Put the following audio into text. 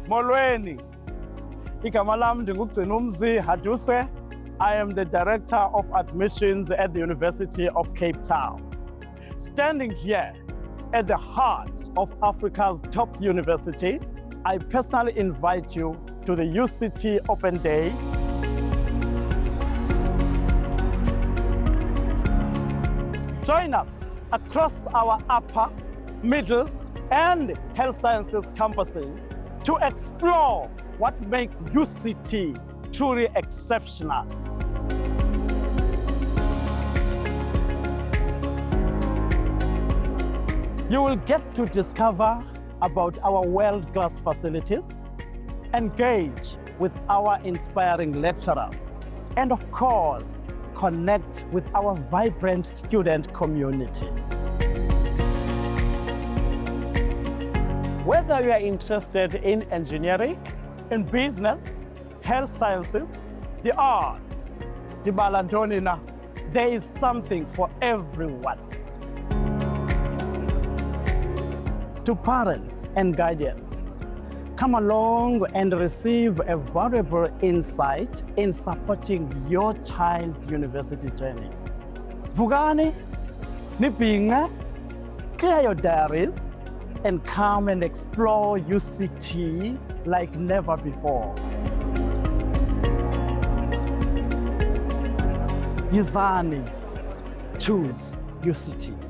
Molweni. Igama lam ndinguGcinumzi Haduse. I am the Director of Admissions at the University of Cape Town. Standing here at the heart of Africa's top university, I personally invite you to the UCT Open Day. Join us across our upper, middle, and health sciences campuses to explore what makes UCT truly exceptional. You will get to discover about our world-class facilities, engage with our inspiring lecturers, and of course, connect with our vibrant student community. Whether you are interested in engineering, in business, health sciences, the arts, the balandonina, there is something for everyone. To parents and guardians, come along and receive a valuable insight in supporting your child's university journey. Vugani, Nipinga, clear your diaries, and come and explore UCT like never before. Yizani, choose UCT.